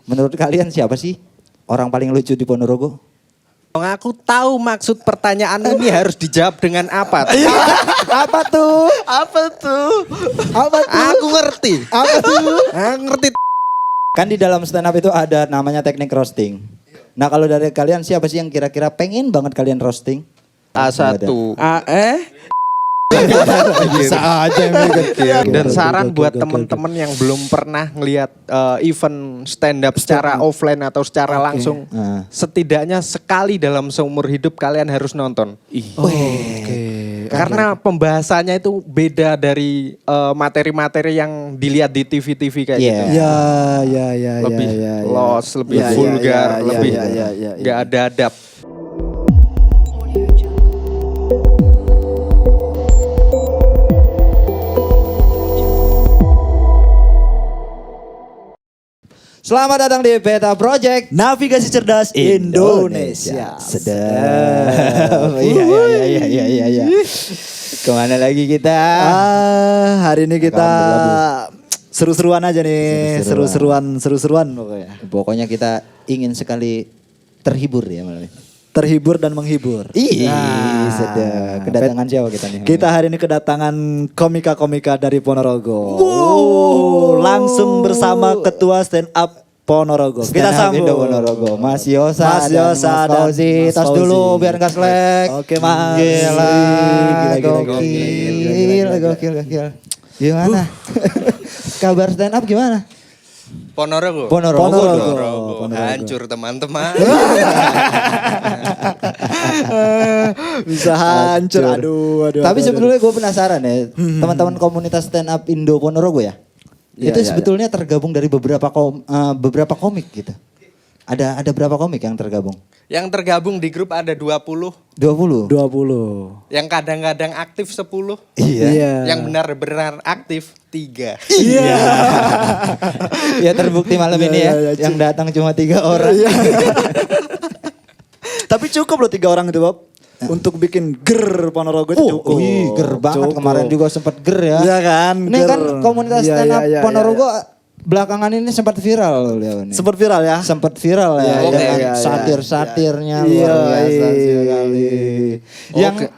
Menurut kalian siapa sih orang paling lucu di Ponorogo? Aku tahu maksud pertanyaan ini harus dijawab dengan apa. Apa tuh? Apa tuh? Aku ngerti. Apa tuh? Aku ngerti. Kan di dalam stand up itu ada namanya teknik roasting. Nah kalau dari kalian siapa sih yang kira-kira pengen banget kalian roasting? A1. Bisa aja Dan saran buat temen-temen yang belum pernah ngelihat event stand up secara offline atau secara langsung, setidaknya sekali dalam seumur hidup kalian harus nonton. Karena pembahasannya itu beda dari materi-materi yang dilihat di TV-TV kayak gitu. Lebih los, lebih vulgar, lebih nggak ada adab. Selamat datang di Beta Project Navigasi Cerdas Indonesia. Sedap. Iya. Kemana lagi kita? Hari ini kita seru-seruan aja nih, seru-seruan pokoknya. Pokoknya kita ingin sekali terhibur ya malam ini. Terhibur dan menghibur. Sedap. Kedatangan siapa kita nih? Kita hari ini kedatangan komika-komika dari Ponorogo. Langsung bersama Ketua Stand Up Ponorogo. Kita sambut Ponorogo. Mas Yosa dan Mas Fauzi. Tas Fauzi. dulu biar gak selek. Oke Mas. Gokil. Gimana? Kabar stand up gimana? Ponorogo. Hancur teman-teman. Bisa hancur. Aduh. Tapi sebetulnya gue penasaran ya, teman-teman komunitas stand up Indo Ponorogo ya. Itu sebetulnya tergabung dari beberapa komik gitu. Ada berapa komik yang tergabung? Yang tergabung di grup ada 20. 20. Yang kadang-kadang aktif 10. Iya. Yang benar-benar aktif 3. Iya. Ya terbukti malam ini ya, yang datang cuma 3 orang. Tapi cukup loh 3 orang itu Bob. Untuk bikin ger Ponorogo itu cukup. Ger banget. Cukup. Kemarin juga sempat ger ya. Iya kan. Ini kan komunitas stand up Ponorogo Iya. belakangan ini sempat viral ya. Sempat viral ya. Sempat viral ya. Dengan satir-satirnya luar biasa sekali.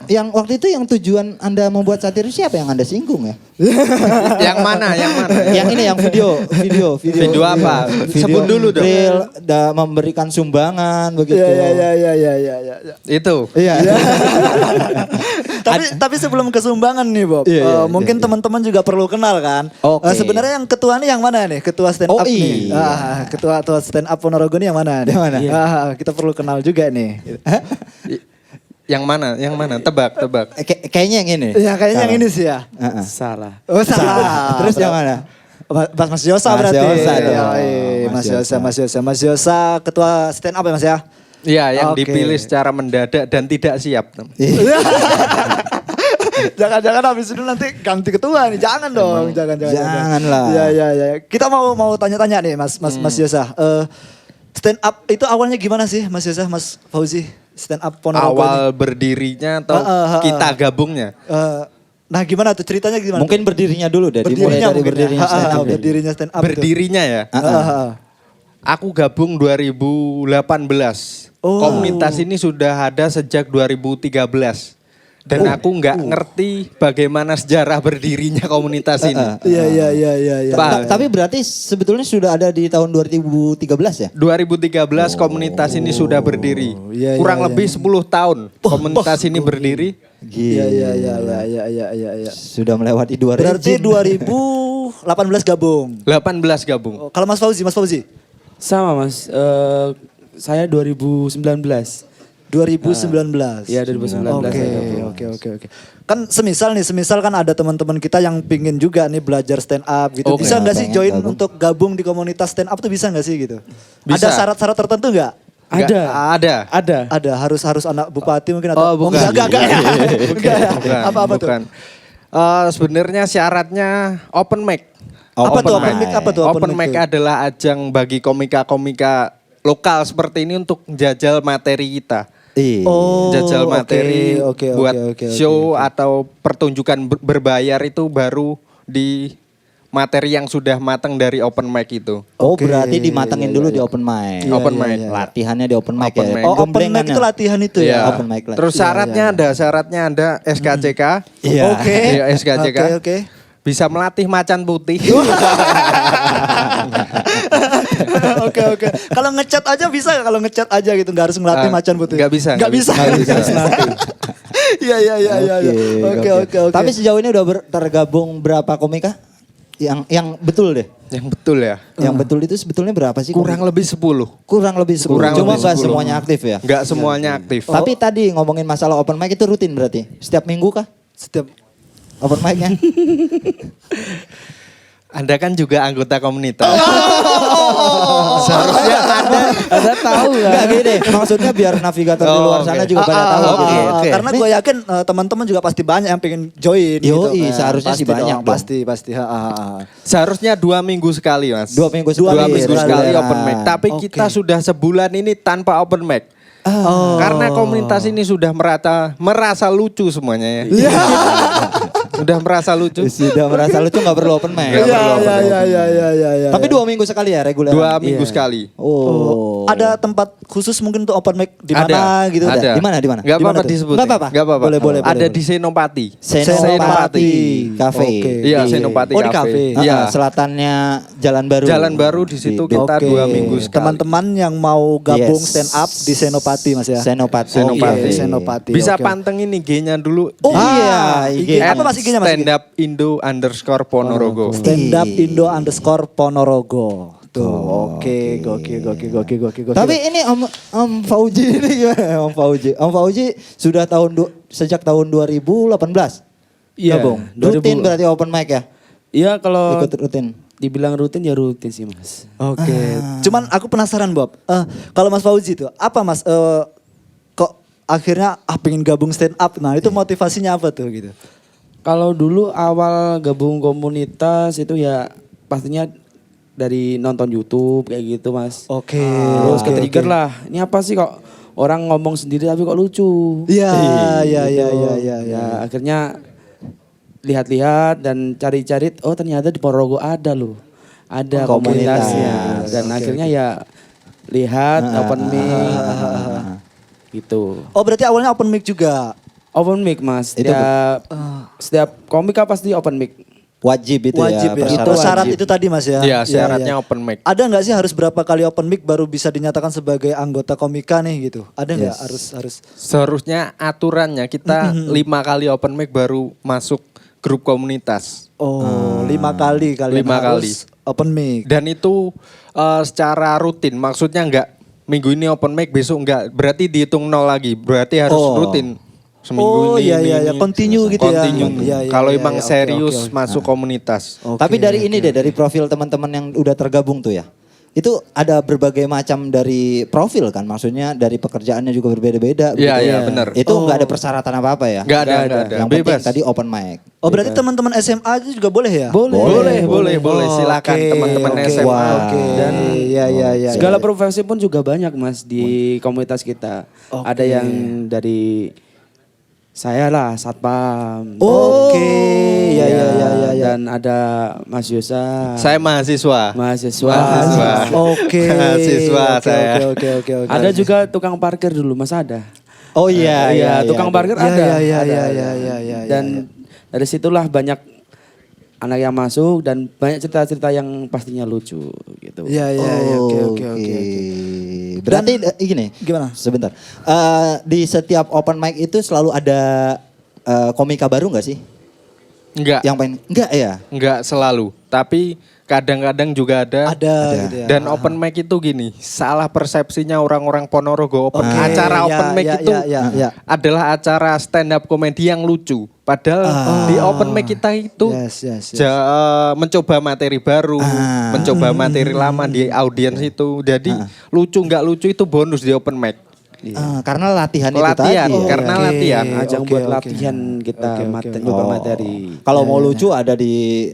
Yang waktu itu yang tujuan Anda membuat satir siapa yang Anda singgung ya? Yang mana? Yang ini yang video. Video apa? Sebut dulu dong. Real, memberikan sumbangan begitu. Iya. Itu. Iya. Tapi sebelum kesumbangan nih Bob, mungkin teman-teman juga perlu kenal kan. Oke. Sebenarnya yang ketua nih yang mana nih? Ketua stand up nih. Ketua stand up Ponorogo nih yang mana? Yang mana? Kita perlu kenal juga nih. Yang mana? Tebak. Kayaknya yang ini. Ya kayaknya yang ini sih ya. Salah. Oh salah. Terus yang mana? Mas Yosa Mas berarti. Yosa dong. Mas Yosa ketua stand up ya Mas ya? Iya, yang Oke. dipilih secara mendadak dan tidak siap. Jangan-jangan habis itu nanti ganti ketua nih. Jangan dong, jangan. Janganlah. Iya. Kita mau tanya-tanya nih Mas Yosa. Stand up itu awalnya gimana sih Mas Yosa, Mas Fauzi? Stand up Ponorogo. Awal berdirinya atau kita gabungnya? Nah gimana tuh ceritanya gimana? Mungkin berdirinya dulu deh. Dimulai dari berdirinya stand up. Berdirinya stand up. Berdirinya ya? Aku gabung 2018. Oh. Komunitas ini sudah ada sejak 2013. Dan aku nggak ngerti bagaimana sejarah berdirinya komunitas ini. Iya. Tapi berarti sebetulnya sudah ada di tahun 2013 ya? 2013 komunitas ini sudah berdiri. Iya, Kurang iya, lebih 10 tahun komunitas ini berdiri. Iya. Sudah melewati 2 Berarti rejim. 2018 gabung. 18 gabung. Oh, kalau Mas Fauzi? Sama Mas, saya 2019. 2019. Iya 2019. Oke. Kan semisal kan ada teman-teman kita yang pingin juga nih belajar stand up gitu. Oke. Bisa nggak sih Pengen join gabung. untuk gabung di komunitas stand up tuh bisa nggak sih gitu? Bisa. Ada syarat-syarat tertentu nggak? Ada. Ada harus anak bupati mungkin atau bukan. enggak ya. Enggak ya. Apa tuh? Bukan. Sebenarnya syaratnya open mic. Apa tuh open mic? Apa tuh Open mic adalah ajang bagi komika-komika lokal seperti ini untuk jajal materi kita. Oh, Jajal materi oke, buat show atau pertunjukan berbayar itu baru materi yang sudah matang dari open mic itu. Oh, Oke, berarti dimatengin iya, dulu iya, di open mic. Iya, Open iya, mic. iya. Latihannya di open mic Open ya. mic. Oh, open mic Gemblengannya. itu latihan itu ya. Iya. Open mic. Terus syaratnya ada SKCK. Iya. Oke. Iya, SKCK. Oke. Bisa melatih macan putih. Oke. Kalau ngecat aja bisa nggak? Kalau ngecat aja gitu nggak harus ngelatih macan putih. Nggak bisa. Nggak bisa. Iya. Oke. Tapi sejauh ini udah tergabung berapa komika? Yang betul deh. Yang betul ya. Yang betul itu sebetulnya berapa sih? Kurang lebih 10. Kurang lebih 10. Kurang Cuma lebih nggak 10. semuanya aktif ya. Nggak semuanya aktif. Tapi tadi ngomongin masalah open mic itu rutin berarti? Setiap minggu kah? Setiap Open mic-nya? Anda kan juga anggota komunitas. Seharusnya Anda tahu kan? Enggak gini deh, maksudnya biar navigator di luar sana oke. juga pada tahu. oke, gitu. oke. Karena gue yakin teman-teman juga pasti banyak yang pengen join. Yoi, gitu. seharusnya sih Pasti banyak dong, dong. Pasti. Seharusnya 2 minggu sekali, Mas. 2 minggu sekali. 2 minggu sekali Nah. open mic. Tapi Oke. kita sudah sebulan ini tanpa open mic. Karena komunitas ini sudah merasa lucu semuanya ya. Udah merasa lucu. Sudah merasa lucu nggak perlu open mic. Nggak perlu open mic. Iya. Tapi 2 minggu sekali ya reguler. 2 minggu sekali. Oh. Ada tempat khusus mungkin untuk open mic di mana gitu? Ada. Di mana? Gak Di mana apa-apa tuh? disebut. Nggak apa-apa? Gak apa-apa. Boleh. Ada di Senopati. Senopati Cafe. Oke. Iya, Senopati Oh, di cafe. Iya. Selatannya Jalan Baru. Jalan Baru di situ Di- kita Oke. 2 minggu sekali. Teman-teman yang mau gabung Yes. stand up di Senopati Mas ya. Senopati. Senopati. Oke, Senopati. Bisa Oke. pantengin IG-nya dulu. Oh di iya, IG. Apa Mas IG-nya Mas? Stand up Indo _Ponorogo. Stand up Indo _ Ponorogo. Tuh, oke, gokil. Tapi ini Om Fauji ini gimana Om Fauji? Om Fauji sudah sejak tahun 2018 Iya, gabung. 2000. Rutin berarti open mic ya? Iya kalau Ikut rutin. dibilang rutin ya rutin sih Mas. Oke. Cuman aku penasaran Bob. Kalau Mas Fauzi itu apa Mas? Kok akhirnya pengen gabung stand up? Nah itu motivasinya apa tuh gitu? Kalau dulu awal gabung komunitas itu ya pastinya dari nonton YouTube kayak gitu Mas. Oke. Terus oke, ke-trigger oke. lah. Ini apa sih kok orang ngomong sendiri tapi kok lucu? Iya, Gitu. iya. Ya akhirnya lihat-lihat dan cari-cari. Oh ternyata di Ponorogo ada loh. Ada Komunitas. komunitasnya. Dan akhirnya ya lihat open mic. Gitu. Oh berarti awalnya open mic juga. Open mic Mas. Itu Setiap komika pasti open mic. Wajib itu Wajib ya. persyaratan. Itu syarat itu tadi Mas ya. Iya, Iya, syaratnya iya. open mic. Ada nggak sih harus berapa kali open mic baru bisa dinyatakan sebagai anggota komika nih gitu? Ada nggak harus? Seharusnya aturannya kita 5 kali open mic baru masuk grup komunitas. Oh, 5 kali kalian 5 harus open mic. Dan itu secara rutin, maksudnya enggak minggu ini open mic besok enggak, berarti dihitung 0 lagi. Berarti harus rutin. Seminggu ini. Iya, continue gitu ya. Continue. Iya, Kalau iya, emang iya, oke, serius oke, oke. masuk komunitas. Oke, Tapi dari ini deh, dari profil teman-teman yang udah tergabung tuh ya. Itu ada berbagai macam dari profil kan, maksudnya dari pekerjaannya juga berbeda-beda. Iya, begitu. iya, benar. Itu nggak ada persyaratan apa-apa ya? Enggak ada. Yang Bebas. penting tadi open mic. Oh berarti teman-teman SMA itu juga boleh ya? Boleh. Silakan Oke, teman-teman oke. SMA. Oke. Dan iya. segala profesi pun juga banyak Mas di komunitas kita. Oke. Ada yang dari saya lah satpam. Oke, iya. Dan ada Mas Yosa. Saya mahasiswa. mahasiswa. Oke. Mahasiswa saya. Oke. Ada juga tukang parkir dulu Mas ada. Oh iya, Iya, tukang parkir ada. Iya. Dan dari situlah banyak anak yang masuk dan banyak cerita-cerita yang pastinya lucu gitu. Iya, oke. Berarti gini. Gimana? Sebentar. Di setiap open mic itu selalu ada komika baru nggak sih? Enggak. Yang pengen? Enggak ya? Enggak selalu, tapi kadang-kadang juga ada. Ada gitu ya. Dan open mic itu gini, salah persepsinya orang-orang Ponorogo. Oke, Acara open mic itu ya. adalah acara stand up comedy yang lucu. Padahal di open mic kita itu Yes. mencoba materi baru, mencoba materi lama di audiens itu. Jadi lucu nggak lucu itu bonus di open mic. Karena latihan itu Latihan, tadi. ya. karena latihan. Ajang Oke, buat oke. latihan kita Oke. nyoba materi. Kalau mau lucu ada di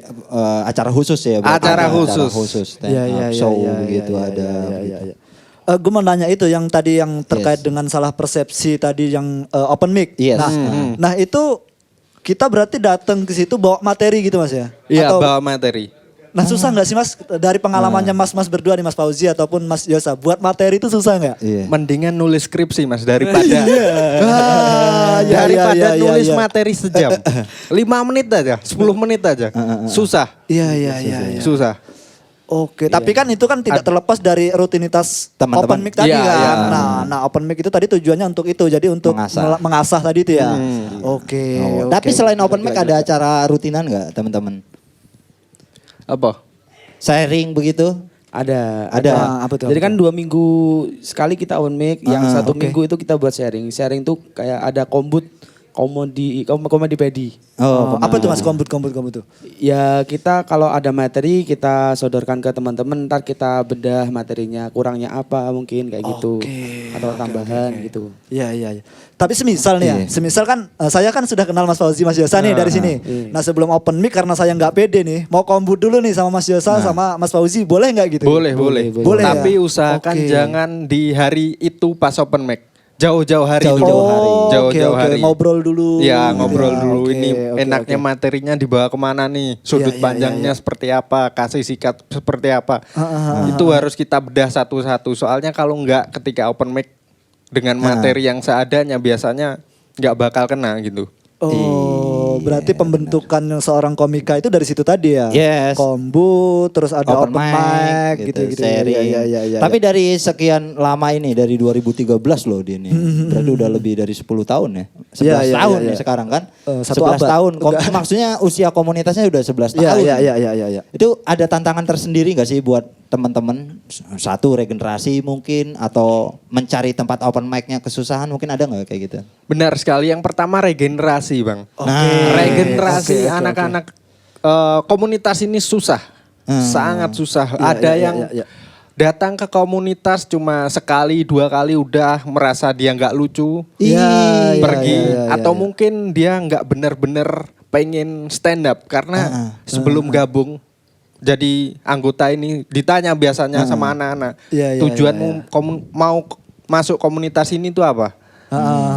acara khusus ya. berarti. Acara Ada khusus. stand up show gitu ada. Gue mau nanya itu yang tadi yang terkait dengan salah persepsi tadi yang open mic. Yes. Nah itu kita berarti datang ke situ bawa materi gitu Mas ya? Iya, Atau bawa materi. Nah susah nggak sih Mas dari pengalamannya Mas berdua nih Mas Fauzi ataupun Mas Yosa buat materi itu susah nggak? Iya. Mendingan nulis skripsi Mas daripada Iya, nulis iya. materi sejam. 5 menit aja, 10 menit aja. Susah. Iya. Susah. Oke, tapi kan itu kan tidak terlepas dari rutinitas Teman-teman. open mic tadi Iya, kan. iya. Nah open mic itu tadi tujuannya untuk itu, jadi untuk mengasah tadi itu ya. Oke. Tapi selain open mic ada acara rutinan nggak teman-teman? Apa? Sharing begitu? Ada. Apa tuh? Jadi kan 2 minggu sekali kita open mic, yang 1 minggu itu kita buat sharing. Sharing tuh kayak ada komedi pedi. Oh, apa tuh Mas kombut tuh? Ya kita kalau ada materi kita sodorkan ke teman-teman, ntar kita bedah materinya, kurangnya apa mungkin kayak gitu. Atau tambahan gitu. Iya. Tapi semisal nih ya, semisal kan saya kan sudah kenal Mas Fauzi, Mas Yosa nih dari sini. Nah sebelum open mic karena saya nggak pede nih, mau kombut dulu nih sama Mas Yosa sama Mas Fauzi, boleh nggak gitu? Boleh. Boleh ya? Tapi usahakan Oke. jangan di hari itu pas open mic. Jauh-jauh hari dulu. Jauh-jauh hari. Jauh-jauh hari. Ngobrol dulu. Ya gitu ngobrol ya. dulu Oke, ini oke, enaknya oke. materinya dibawa kemana nih. Sudut Iya, panjangnya seperti apa. Kasih sikat seperti apa. Itu harus kita bedah satu-satu. Soalnya kalau enggak ketika open mic dengan materi yang seadanya biasanya enggak bakal kena gitu. Oh, berarti pembentukan seorang komika itu dari situ tadi ya? Yes. Kombu, terus ada open mic gitu. sharing. Iya. Tapi dari sekian lama ini, dari 2013 loh dia ini. Berarti udah lebih dari 10 tahun ya. 11 tahun nih sekarang kan. 1 11 abad. tahun. Maksudnya usia komunitasnya udah 11 tahun. Iya. Itu ada tantangan tersendiri gak sih buat teman-teman? Satu, regenerasi mungkin, atau mencari tempat open mic-nya kesusahan, mungkin ada gak kayak gitu? Benar sekali. Yang pertama regenerasi Bang. Regenerasi anak-anak komunitas ini susah. Sangat susah. Ada yang datang ke komunitas cuma sekali 2 kali udah merasa dia nggak lucu, pergi. Atau mungkin dia nggak bener-bener pengen stand up karena sebelum gabung jadi anggota ini ditanya biasanya sama anak-anak, tujuanmu mau masuk komunitas ini tuh apa?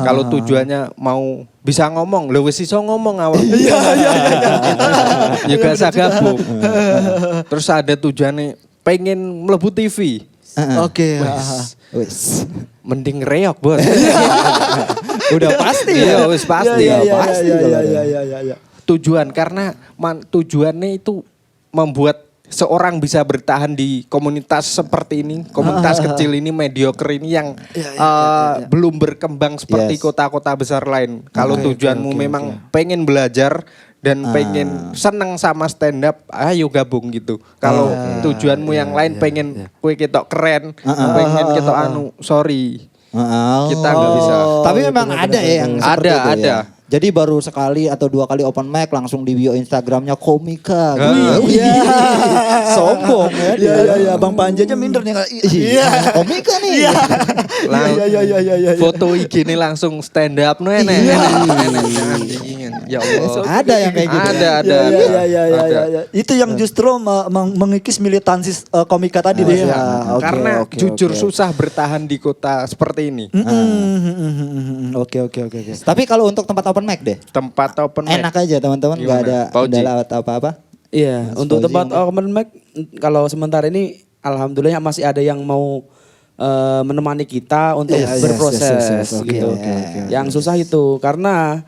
Kalau tujuannya mau bisa ngomong, lho wis iso ngomong awak. Ya gak usah gabung. Terus ada tujuannya pengen mlebu TV. Oke. Wis. Mending reok, Bos. Udah pasti Iya, wis pasti. Iya. Tujuan karena tujuannya itu membuat seorang bisa bertahan di komunitas seperti ini, komunitas kecil ini, mediocre ini yang belum berkembang seperti kota-kota besar lain. Kalau tujuanmu memang pengen belajar dan pengen seneng sama stand up, ayo gabung gitu. Kalau tujuanmu yang lain pengen kue ketok keren, pengen ketok sorry. Kita nggak bisa. Tapi memang ada ya yang seperti itu ada. ya. Jadi baru sekali atau 2 kali open mic langsung di bio Instagramnya komika. Iya. Sombong ya. Iya. Bang Panji aja minder nih. Iya. Komika nih. Iya. Foto IG ini langsung stand up enak. Ya Allah. Ada yang kayak gitu. Ada. Iya. Itu yang justru mengikis militansi komika tadi Mas. Iya. Ya. Oke, Karena oke, jujur oke. susah bertahan di kota seperti ini. Oke. Tapi kalau untuk tempat open mic deh. Tempat open mic. Enak aja teman-teman, nggak ada Gimana? Pauji? kendala atau apa-apa. Iya, Mas untuk Fauzi tempat mungkin. open mic kalau sementara ini alhamdulillah masih ada yang mau menemani kita untuk Yes, berproses yes. Oke, gitu. oke. Yang susah itu karena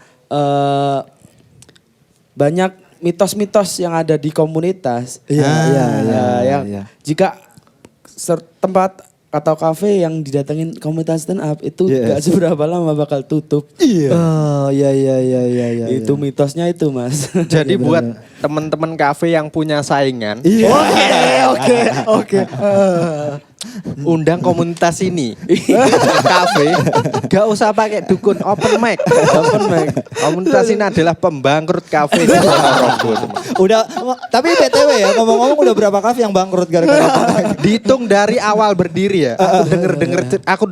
banyak mitos-mitos yang ada di komunitas. Iya. Jika tempat atau kafe yang didatengin komunitas stand up itu gak seberapa lama bakal tutup. Iya. Iya. Itu mitosnya itu, Mas. Jadi buat teman-teman kafe yang punya saingan, Oke. undang komunitas ini. Kafe, gak usah pakai dukun open mic. Komunitas ini adalah pembangkrut kafe di Ponorogo. Udah, tapi BTW ya ngomong-ngomong udah berapa kafe yang bangkrut gara-gara open mic? Dihitung dari awal berdiri ya. Aku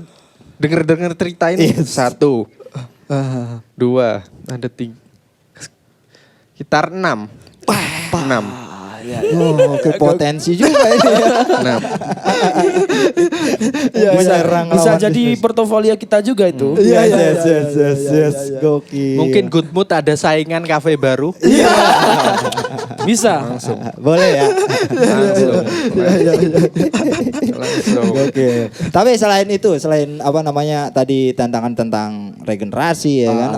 denger cerita ini. 1, 2, ada 3. Sekitar 6. 6. Oke, potensi juga ini ya. 6. Bisa jadi portofolio kita juga itu. Yes. Gokil. Mungkin Good Mood ada saingan kafe baru. Bisa. Boleh ya. Langsung. Oke. Tapi selain apa namanya tadi tantangan tentang regenerasi ya kan,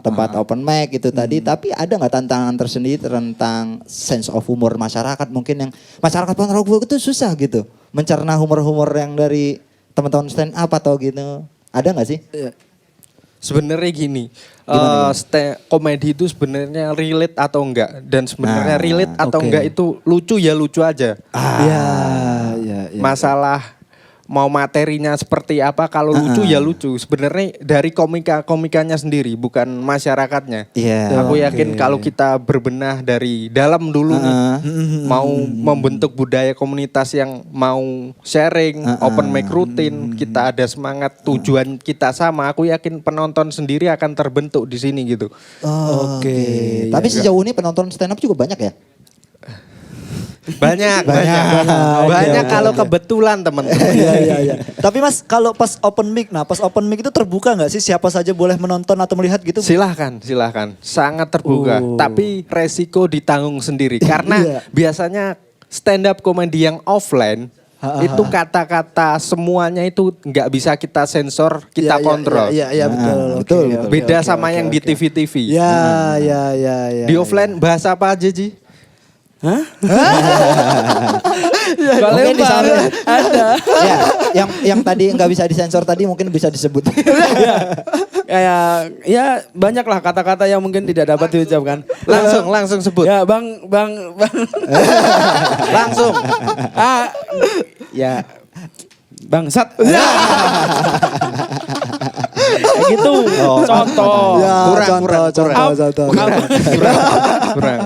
tempat open mic itu tadi, tapi ada nggak tantangan tersendiri tentang sense of humor masyarakat mungkin yang masyarakat Ponorogo itu susah gitu mencerna humor-humor yang dari teman-teman stand up atau gitu. Ada nggak sih? Sebenarnya gini, Gimana? komedi itu sebenarnya relate atau enggak, dan sebenarnya Nah, relate atau oke. enggak itu lucu ya lucu aja. Iya. Masalah mau materinya seperti apa, kalau lucu ya lucu. Sebenarnya dari komikanya sendiri, bukan masyarakatnya. Iya. Aku yakin kalau kita berbenah dari dalam dulu nih, mau membentuk budaya komunitas yang mau sharing, open mic rutin, kita ada semangat, tujuan kita sama, aku yakin penonton sendiri akan terbentuk di sini gitu. Oke. Tapi sejauh ini penonton stand up juga banyak ya? Banyak. Oke, Kalau oke. kebetulan teman-teman. Iya. Tapi Mas kalau pas open mic itu terbuka nggak sih siapa saja boleh menonton atau melihat gitu? Silahkan. Sangat terbuka. Tapi resiko ditanggung sendiri. Karena biasanya stand up comedy yang offline, itu kata-kata semuanya itu nggak bisa kita sensor, kita kontrol. Iya betul. betul, Oke, betul. oke, Beda oke, sama oke, yang di oke. TV-TV. Ya. Di offline bahasa apa aja, Ji? Mungkin di sana ada. Ya, yang tadi nggak bisa disensor tadi mungkin bisa disebut. Ya banyak lah kata-kata yang mungkin tidak dapat diucapkan. Langsung sebut. Ya bang. Langsung. Ya bangsat. Kayak gitu. Contoh. Ya, Kurang. contoh. Kurang.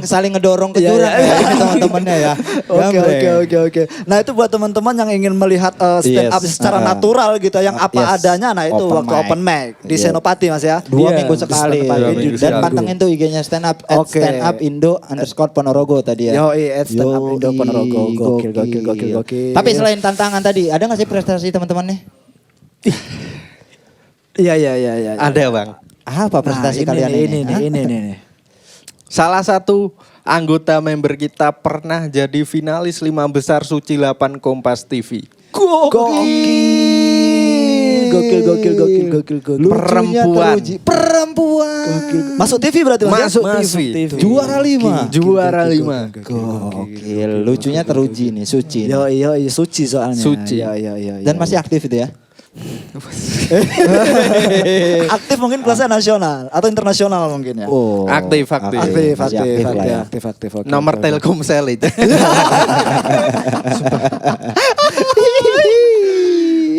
saling ngedorong ke Iya, jurang iya. ya ini teman-temannya ya. Oke. Nah itu buat teman-teman yang ingin melihat stand up Yes. secara natural gitu, yang apa Yes. adanya. Nah itu Open waktu mic. open mic di Iya. Senopati Mas ya. 2 Iya, minggu sekali. dua minggu Dan sekali. pantengin tuh IG-nya stand up Oke. @standupindo_Ponorogo tadi ya. Yoi, @standupindo Ponorogo. Gokil. Tapi selain tantangan tadi, ada nggak sih prestasi teman-teman nih? Iya. Ada, Bang. Apa prestasi kalian ini? Hah? Ini nih. Salah satu anggota member kita pernah jadi finalis 5 besar Suci 8 Kompas TV. Gokil. Perempuan. Perempuan. Masuk TV berarti Mas? Masuk ya? TV. Juara 5. Juara 5. Gokil. Lucunya teruji nih, Suci. Yoi, suci soalnya. Suci. Iya. Dan masih aktif itu ya? aktif mungkin kelasnya nasional atau internasional mungkin ya. Oh. Aktif. Aktif lah ya. Oke, Nomor oke. Telkomsel itu.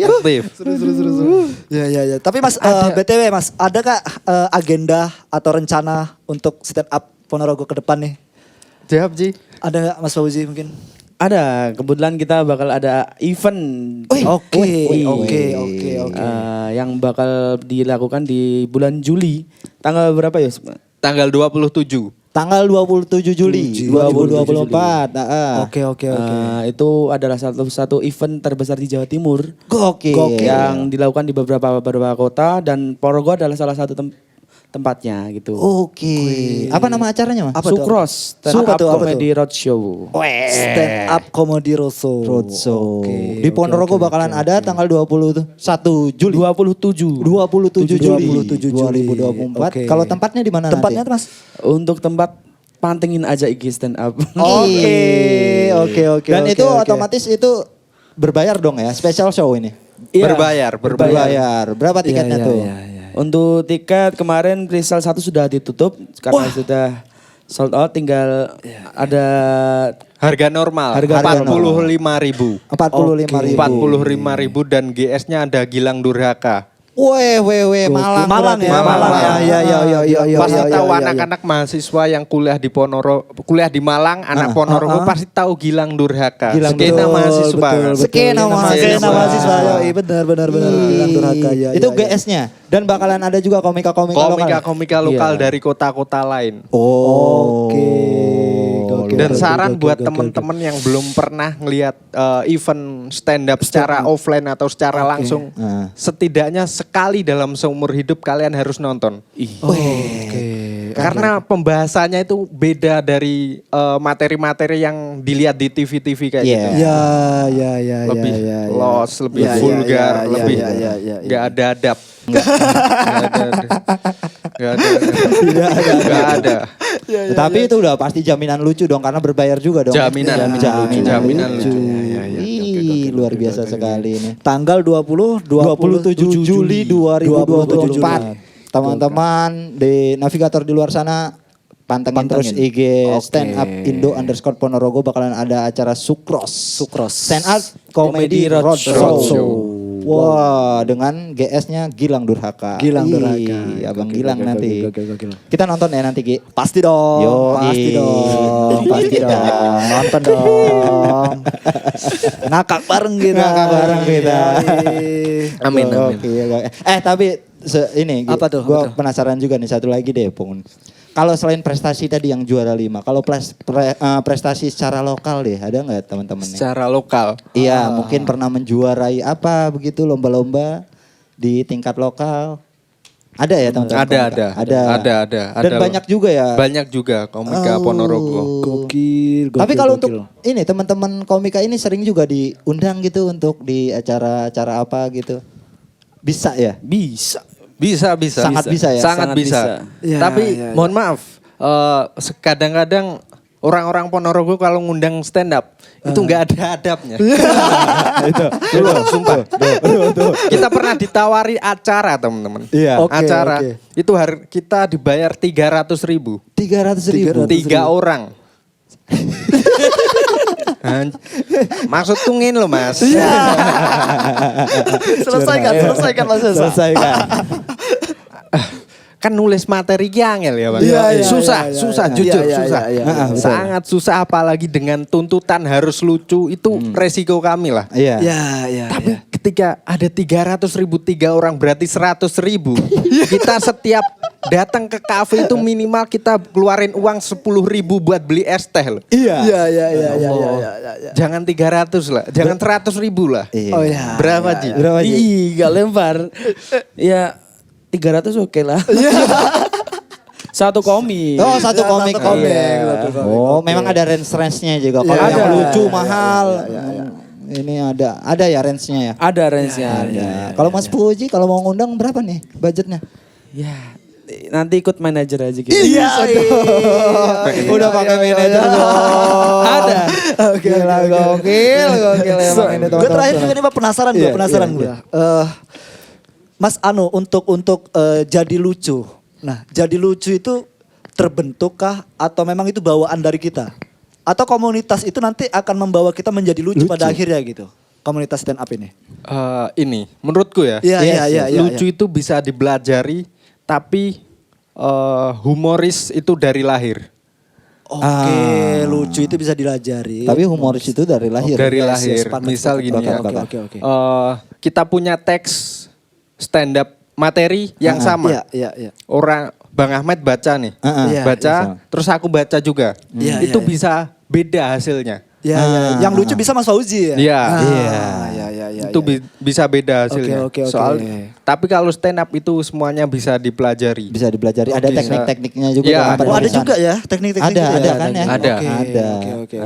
Aktif. Seru. Ya. Tapi Mas, BTW Mas, ada kah agenda atau rencana untuk stand up Ponorogo ke depan nih? Jawab, Ji. Ada nggak Mas Fauzi mungkin? Ada, kebetulan kita bakal ada event. Oke. Yang bakal dilakukan di bulan Juli. Tanggal berapa ya? Tanggal 27. Tanggal 27 Juli 2024. Oke. Itu adalah satu event terbesar di Jawa Timur. Gokil. Yang dilakukan di beberapa kota dan Ponorogo adalah salah satu tempatnya gitu. Oke. Apa nama acaranya, Mas? Apa tuh? Sukros, Apa Stand Up tuh? Comedy Roadshow. Stand up comedy roadshow. Di Ponorogo bakalan ada tanggal 21 Juli. 27. 27 Juli 27 Juli. 2024. Oke. Kalau tempatnya di mana Tempatnya nanti? Mas? Untuk tempat pantengin aja IG Stand Up. Oke. Dan itu otomatis itu berbayar dong ya, special show ini. Iya. Berbayar. Berbayar. Berapa tiketnya tuh? Iya. Untuk tiket kemarin presale 1 sudah ditutup karena sudah sold out, tinggal ada Harga normal. Harga 45.000. 45.000. 45.000 dan GS-nya ada Gilang Durhaka. Weh, Malang. Malang berarti. ya, Malang ya. Iya. Pasti tahu anak-anak mahasiswa yang kuliah di Malang, anak Ponorogo pasti tahu Gilang Durhaka. Gilang Skena mahasiswa. Skena mahasiswa. Iya, benar. Gilang Durhaka ya. Itu GS-nya. Dan bakalan ada juga komika-komika lokal. Komika lokal dari kota-kota lain. Oh. Oke. Dan saran buat teman-teman yang belum pernah ngelihat event stand up secara offline atau secara langsung, setidaknya sekali dalam seumur hidup kalian harus nonton. Karena pembahasannya itu beda dari materi-materi yang dilihat di TV-TV kayak gitu. Lebih lost, lebih vulgar, lebih nggak ada adab. Nggak ada. Tapi itu udah pasti jaminan lucu dong karena berbayar juga dong. Jaminan lucu. Ih, luar biasa sekali ini. Tanggal 27 Juli 2024. Teman-teman di navigator di luar sana pantengin terus IG Stand Up Indo _Ponorogo bakalan ada acara Sukros. Stand Up Comedy Roadshow. Wah, dengan GS-nya Gilang Durhaka. Abang Gilang nanti. Kita nonton ya nanti, Gi. Pasti dong. Pasti dong. Nonton dong. Ngakak bareng kita. Amin. Tapi ini Apa tuh? gue penasaran juga nih satu lagi deh, Pung. Kalau selain prestasi tadi yang juara 5, kalau prestasi secara lokal deh, ada nggak teman-teman? Secara lokal. Iya, mungkin pernah menjuarai apa begitu lomba-lomba di tingkat lokal. Ada ya teman-teman? Ada. Dan banyak juga ya. Banyak juga komika Ponorogo. Gokil. Tapi kalau untuk ini teman-teman komika ini sering juga diundang gitu untuk di acara-acara apa gitu. Bisa ya? Bisa. Sangat bisa ya? Sangat bisa. Ya, Tapi mohon maaf, kadang-kadang orang-orang Ponorogo kalau ngundang stand up itu nggak ada adabnya. Itu sumpah. Kita pernah ditawari acara teman-teman. Iya. Acara itu kita dibayar 300.000. 300.000. 3 orang. Maksud tungin loh Mas. Selesaikan Mas Esa. Kan nulis materi ki angel ya Bang. Susah, jujur susah. Sangat susah apalagi dengan tuntutan harus lucu itu resiko kami lah. Iya. Tapi ketika ada 300.000 3 orang berarti 100.000. Kita setiap datang ke kafe itu minimal kita keluarin uang 10.000 buat beli es teh loh. Iya. Jangan 300 lah, jangan 100.000 lah. Oh ya. Berapa Ji? Ih, gak lempar. Ya 300 oke lah. Satu komik. Oh, satu komik. Oh, memang ada range-nya juga. Kalau yang lucu mahal. Ini ada ya range-nya ya? Ada range-nya. Kalau Mas Puji kalau mau ngundang berapa nih budgetnya? Ya, nanti ikut manajer aja gitu. Iya. Udah pakai manajer dong. Ada. Gokil emang ini Gue terakhir juga nih Pak, penasaran gue. Mas Anu untuk jadi lucu. Nah, jadi lucu itu terbentukkah atau memang itu bawaan dari kita? Atau komunitas itu nanti akan membawa kita menjadi lucu pada akhirnya gitu? Komunitas stand up ini. Ini menurutku ya. Iya. Lucu itu bisa dipelajari tapi humoris itu dari lahir. Oke, lucu itu bisa dilajari. Tapi humoris itu dari lahir. Dari lahir. Misal gini ya. Oke. Kita punya teks stand up materi yang sama. Iya. Orang Bang Ahmed baca nih. Iya, Terus aku baca juga. Itu bisa beda hasilnya. Yang lucu bisa Mas Fauzi ya? Iya. Itu Iya. bisa beda hasilnya. Oke. Tapi kalau stand up itu semuanya bisa dipelajari. Bisa dipelajari. Ada teknik-tekniknya juga. Iya, dalam ada. Oh, ada penulisan. juga ya teknik-teknik Ada itu ya? kan ya? Ada. Oke.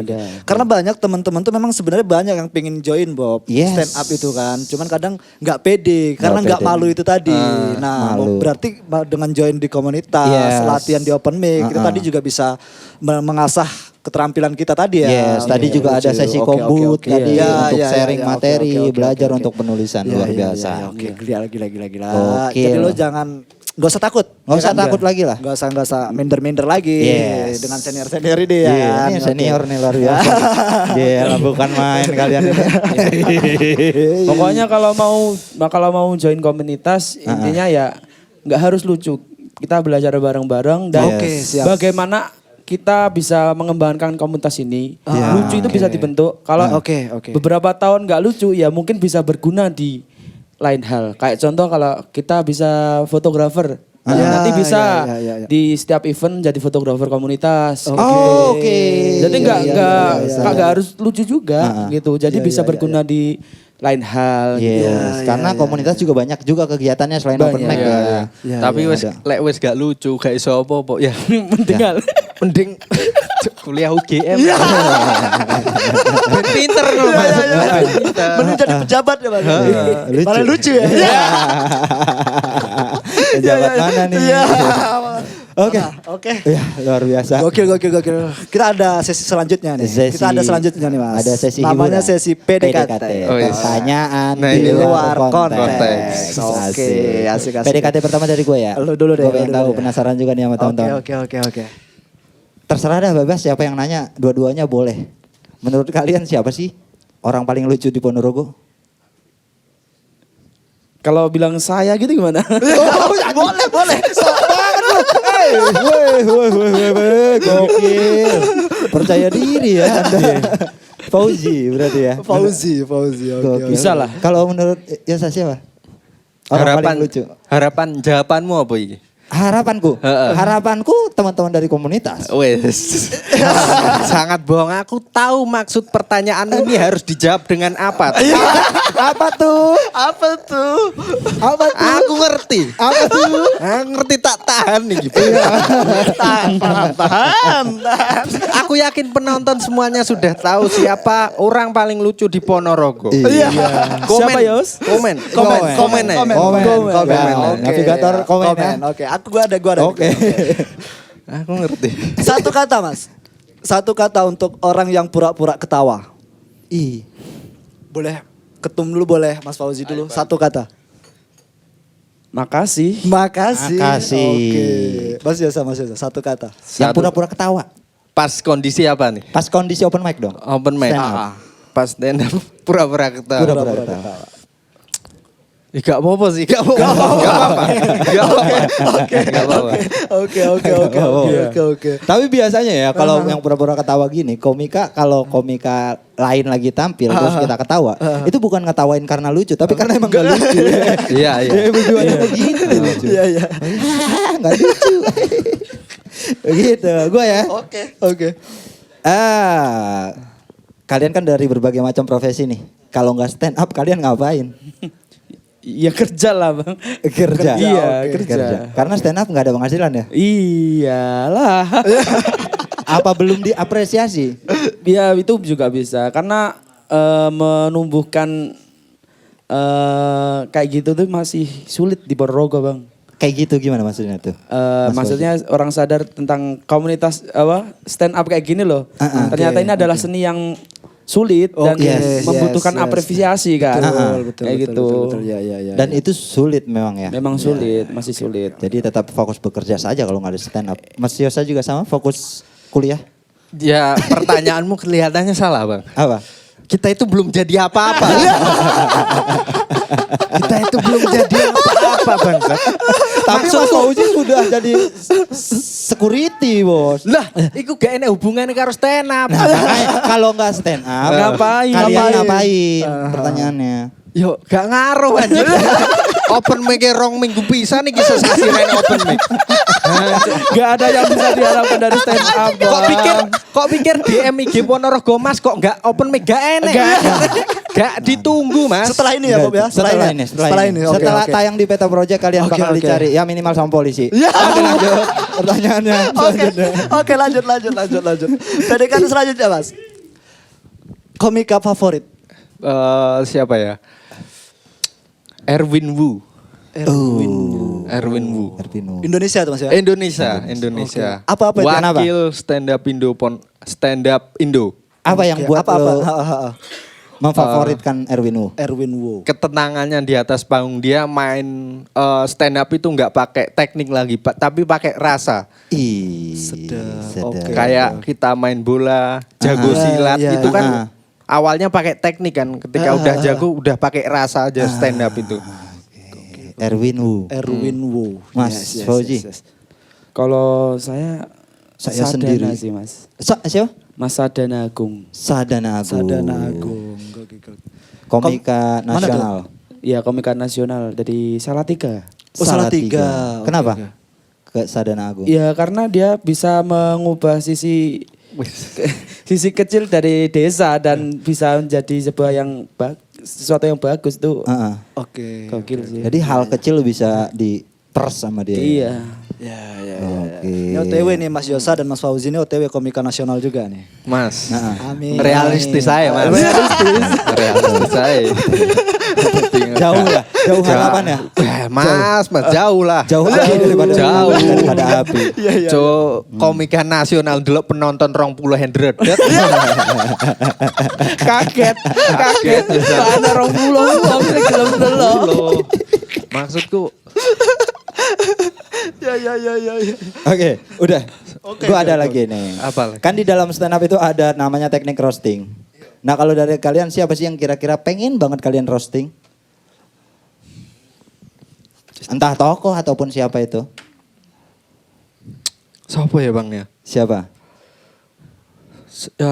Karena banyak teman-teman tuh memang sebenarnya banyak yang pengen join Bob Yes. stand up itu kan. Cuman kadang nggak pede karena nggak pede. malu itu tadi. Malu. Berarti dengan join di komunitas, Yes. latihan di open mic, itu tadi juga bisa mengasah keterampilan kita tadi ya. Yes, tadi juga ada sesi kombut tadi Iya, untuk iya, sharing iya, materi, oke, belajar oke. untuk penulisan Iya, luar iya, biasa. iya, Oke, gila. Oke. Jadi lo jangan Gak usah takut. Nggak usah takut lagi lah. Gak usah minder-minder lagi. Yes. Dengan senior-senior ini ya. Iya, ini senior nih luar biasa. Gila, bukan main kalian ini. Pokoknya kalau mau join komunitas intinya ya nggak harus lucu. Kita belajar bareng-bareng dan Oke, siap. bagaimana kita bisa mengembangkan komunitas ini. Lucu itu bisa dibentuk. Kalau Oke. beberapa tahun nggak lucu ya mungkin bisa berguna di lain hal. Kayak contoh kalau kita bisa fotografer. Nanti bisa ya. di setiap event jadi fotografer komunitas. Oke. Oh, oke. Jadi nggak Iya. harus lucu juga gitu. Jadi bisa berguna di lain hal. gitu. Yes, karena komunitas juga banyak juga kegiatannya selain Banyak. open mic. Iya, Tapi iya, wes lek wes gak lucu, gak iso apa-apa ya. Tinggal. Mending kuliah UGM. Ben pinter loh Mas. Pinter. Mending jadi pejabat ya Mas. Lucu. Malah lucu ya. Pejabat mana nih? Iya. Oke. Oke. Ya, luar biasa. Gokil. Kita ada sesi selanjutnya nih. Kita ada selanjutnya nih Mas. Ada sesi namanya hiburan. sesi PDKT. Oh, iya. Pertanyaan Nah, di ini luar konteks. konteks. Oke, asik. PDKT pertama dari gue ya. Lu dulu deh, Gue pengen lu dulu tahu, deh. penasaran juga nih sama teman-teman. Oke. Terserah dah bebas siapa yang nanya, dua-duanya boleh. Menurut kalian siapa sih orang paling lucu di Ponorogo? Kalau bilang saya gitu gimana? boleh. Weh, gokil. Percaya diri ya Anda. Fauzi berarti ya. Fauzi. Gokil. Bisa lah. Kalau menurut Yasa siapa? Orang paling lucu. Harapan jawabanmu apa iki? Harapanku teman-teman dari komunitas. Wes. Sangat bohong. Aku tahu maksud pertanyaan ini harus dijawab dengan apa. Apa tuh? Aku ngerti. Apa tuh? Aku ngerti tak tahan nih gitu. Tahan. Aku yakin penonton semuanya sudah tahu siapa orang paling lucu di Ponorogo. Iya. Siapa, Yos? Komen aja. Komen. Oke. Navigator komen ya. Oke, gua ada. Oke. Aku ngerti. Satu kata Mas. Satu kata untuk orang yang pura-pura ketawa. Ih. Boleh ketum dulu boleh Mas Fauzi dulu. Satu kata. Makasih. Makasih. Makasih. Oke. Mas Yasa. Satu kata. Yang pura-pura ketawa. Pas kondisi apa nih? Pas kondisi open mic dong. Open mic. Stand up. Pas stand up pura-pura ketawa. Pura-pura ketawa. Gak apa-apa sih, gak apa-apa. Oke. Tapi biasanya ya kalau yang pura-pura ketawa gini, kalau komika lain lagi tampil terus kita ketawa, itu bukan ngetawain karena lucu, tapi karena emang gak lucu. Iya. Tujuannya begitu lucu. Iya. Gak lucu. Begitu, gue ya. Oke. Kalian kan dari berbagai macam profesi nih. Kalau nggak stand up, kalian ngapain? Ya kerja lah bang. Kerja. Iya, Oke. kerja. Karena stand up nggak ada penghasilan ya? Iyalah. Apa belum diapresiasi? Ya itu juga bisa karena menumbuhkan kayak gitu tuh masih sulit di Ponorogo bang. Kayak gitu gimana maksudnya tuh? Maksudnya orang sadar tentang komunitas stand up kayak gini loh. Ternyata ini adalah seni yang sulit dan membutuhkan apresiasi kan. Betul. Kayak gitu. Betul. Ya. Dan itu sulit memang ya. Memang sulit, masih sulit. Jadi tetap fokus bekerja saja kalau nggak ada stand up. Mas Yosa juga sama fokus kuliah? Ya pertanyaanmu kelihatannya salah bang. Apa? Kita itu belum jadi apa-apa. Kita itu belum jadi apa-apa bang. Tapi Mas Fauzi sudah jadi security bos. Lah, itu gak enak hubungannya karo stand up. Nah, makanya kalau nggak stand up, Ngapain? Kalian ngapain? Pertanyaannya. Yo, gak ngaruh anjir. Open mic rong minggu pisan iki iso sasirene open mic. Gak ada yang bisa diharapkan dari stand up. Kok pikir DM IG Ponorogo Mas kok gak open mic gak enak. Gak ditunggu Mas. Setelah ini ya Bob ya. Setelah ini. Oke. Setelah tayang di Peta Project kalian bakal dicari ya minimal sama polisi. Ya. Oke, lanjut pertanyaannya. Oke, lanjut. PDKT selanjutnya Mas. Komika favorit. Siapa ya? Erwin Wu. Indonesia tuh Mas ya. Indonesia. Apa itu? Wakil stand up Indo. Apa yang buat lo Apa? memfavoritkan Erwin Wu? Erwin Wu. Ketenangannya di atas panggung, dia main stand up itu nggak pakai teknik lagi, tapi pakai rasa. Sedap. Oke. Kayak kita main bola, jago silat iya. itu kan awalnya pakai teknik kan, ketika udah jago udah pakai rasa aja stand up itu. Erwin Wu. Mas Fauzi. Yes. Kalau saya Sadana sendiri sih Mas. Siapa? Mas Sadana Agung. Sadana Agung. Gokil. Komika Mana nasional. Iya komika nasional dari Salatiga. Salatiga. Kenapa? Oke. Ke Sadana Agung. Ya karena dia bisa mengubah sisi kecil dari desa dan bisa menjadi sebuah sesuatu yang bagus tuh. Heeh. Oke. Gokil sih. Jadi hal kecil bisa diperes sama dia. Iya. Ya. Oke. Ini OTW nih Mas Yosa dan Mas Fauzi ini OTW komika nasional juga nih. Mas. Amin. Realistis saya, Mas. Realistis saya. Jauh lah, jauh harapan ya. Mas, jauh lah. Jauh api daripada api. Komika nasional dulu penonton 20 Kaget. Ada 20 wong sing gelem delok. Maksudku Ya. Oke, udah. Gua ada lagi nih. Apa lagi? Kan di dalam stand up itu ada namanya teknik roasting. Nah, kalau dari kalian siapa sih yang kira-kira pengen banget kalian roasting? Entah tokoh ataupun siapa itu. siapa ya Bang ya? Siapa? Ya,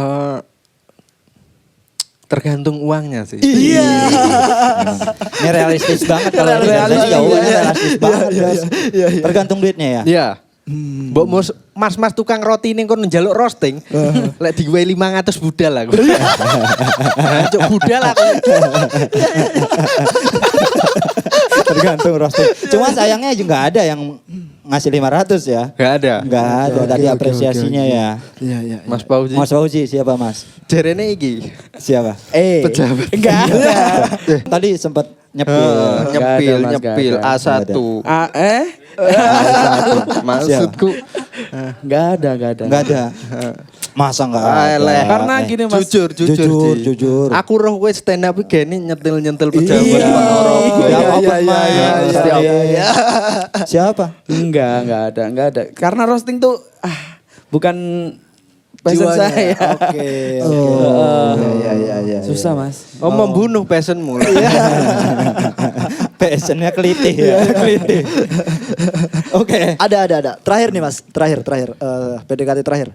tergantung uangnya sih. Iya. Ini realistis banget kalau realistis jawabannya realistis banget. Iya. Tergantung duitnya ya. Iya. Mbok mas tukang roti ini kon njaluk roasting. Lek diwehi 500 budal aku. Cuk budal aku. Tergantung roasting. Cuma sayangnya juga nggak ada yang ngasih 500 ya. Gak ada. Nggak ada tadi apresiasinya ya. Iya. Mas Fauzi. Mas Fauzi siapa Mas? Jarene iki. Siapa? Pejabat. Enggak ada. Tadi sempat nyepil. Nyepil Nggak ada. A1. Maksudku Enggak ada. enggak ada. Masa enggak ada? Karena gini Mas. Jujur. Aku roh kowe stand up iki gini nyentil pejabat Iya. Iya. Siapa? Enggak ada. Karena roasting tuh bukan passion Jiwanya. saya. Oke. Iya. Susah Mas. Membunuh passionmu. Passionnya kelitih ya. Kelitih. Oke. Ada. Terakhir nih Mas, terakhir. PDKT terakhir.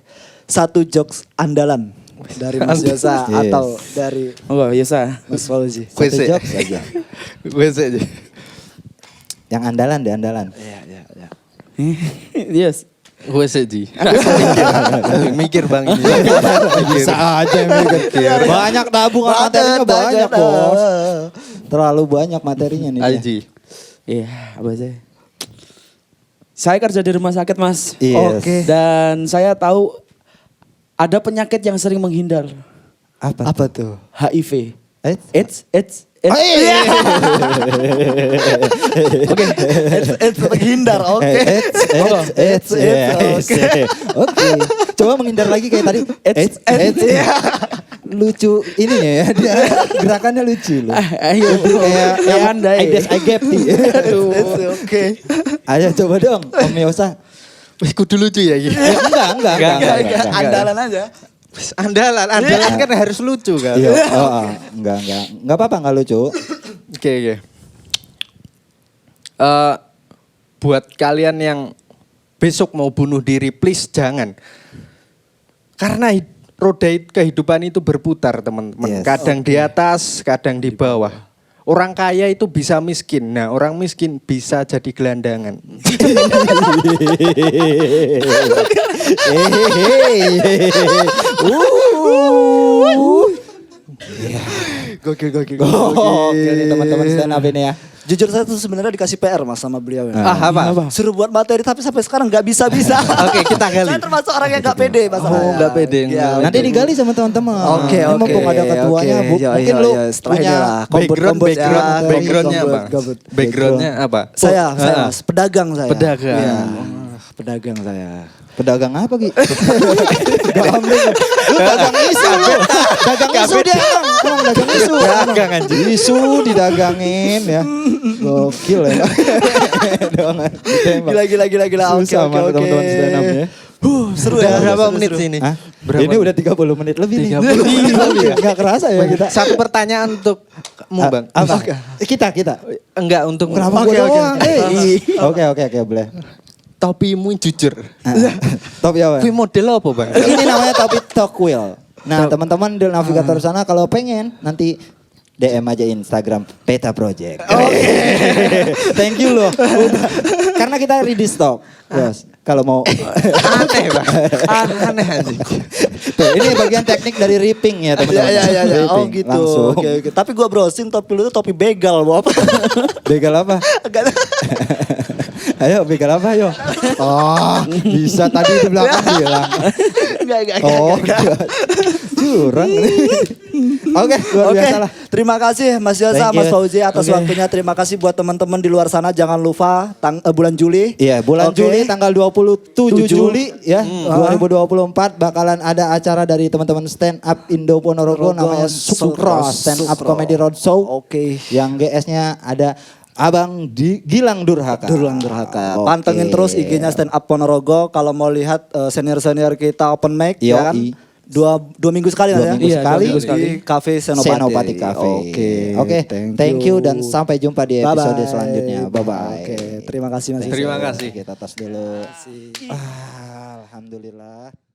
Satu jokes andalan dari Mas Yosa Yes. atau dari Oh biasa. Mas Fauzi. Satu jokes aja. Wes aja. Yang andalan deh, andalan. Iya. Yes. Wes aja. Mikir Bang ini. Bisa aja mikir. Banyak tabungan materinya banyak bos. Terlalu banyak materinya nih. Aji. Iya, apa sih? Saya kerja di rumah sakit Mas. Yes. Oke. Dan saya tahu ada penyakit yang sering menghindar. Apa tuh? HIV. AIDS? AIDS. Oke. Menghindar. Oke. AIDS. Oke. Coba menghindar lagi kayak tadi. AIDS. Lucu ini ya, dia gerakannya lucu loh. Ayo. Kayak Anda I guess I gap nih. Oke. Ayo coba dong, Om Yosa. Wis kudu lucu ya iki. Enggak. Andalan aja. Wis andalan kan harus lucu kan. Iya, enggak. Enggak apa-apa enggak lucu. Oke. Buat kalian yang besok mau bunuh diri, please jangan. Karena roda kehidupan itu berputar, teman-teman. Yes. Kadang di atas, kadang di bawah. Orang kaya itu bisa miskin. Nah, orang miskin bisa jadi gelandangan. Gokil. Oke nih teman-teman stand up ini ya. Jujur saya tuh sebenarnya dikasih PR Mas sama beliau ya. Apa? Suruh buat materi tapi sampai sekarang nggak bisa. Oke, kita gali. Saya termasuk orang yang nggak pede masalahnya. Oh, nggak pede. Ya, Nanti digali sama teman-teman. Oke. Ini mumpung ada ketuanya, Bu. Mungkin lu punya backgroundnya apa? Backgroundnya apa? Saya Mas, pedagang saya. Pedagang. Iya. Pedagang saya. Pedagang apa Ki? Lu dagang isu lu. Dagang isu dia emang dagang isu. Dagang anjing. Isu didagangin ya. Gokil ya. Gila. Susah sama teman-teman stand up ya. Seru Udah ya. berapa seru, menit seru. sih ini? Hah? Berapa? Ini udah 30 menit lebih nih. 30 menit lebih ya? Gak kerasa ya kita. Satu pertanyaan untukmu Bang. Apa? Kita. Enggak untuk Kenapa gua doang? Oke, boleh. Topimu jujur. Top ya, Bang? Kuwi model apa Bang? Ini namanya topi talk wheel. Nah, teman-teman di navigator sana kalau pengen nanti DM aja Instagram Peta Project. Thank you loh. Karena kita ready stock. Bos, kalau mau Aneh Bang. Aneh anjing. Tuh, ini bagian teknik dari ripping ya teman-teman. Ya. Oh Ripping, gitu. Langsung. Oke. Tapi gua browsing topi lu tuh topi begal, Bob. Begal apa? Agak Ayo begal apa yo? Oh, bisa tadi di belakang bilang. enggak. Oh, curang. Oke, luar biasa lah. Terima kasih Mas Yosa, Thank you. Mas Fauzi atas Oke. waktunya. Terima kasih buat teman-teman di luar sana. Jangan lupa bulan Juli. Iya, bulan Oke. Juli tanggal 27 7. Juli ya, 2024 bakalan ada acara dari teman-teman Stand Up Indo Ponorogo namanya Sukros Stand Up Sukro. Comedy Roadshow. Oke. Yang GS-nya ada Abang Gilang Durhaka. Durhaka. Oke. Pantengin terus IG-nya Stand Up Ponorogo. Kalau mau lihat senior-senior kita open mic Yoi. ya kan. Dua minggu sekali Dua ya. minggu sekali. Di Cafe Senopati Cafe. Oke, thank you dan sampai jumpa di episode Bye-bye. selanjutnya. Bye bye. Oke, terima kasih Mas. Terima kasih. Kita tas dulu. Alhamdulillah.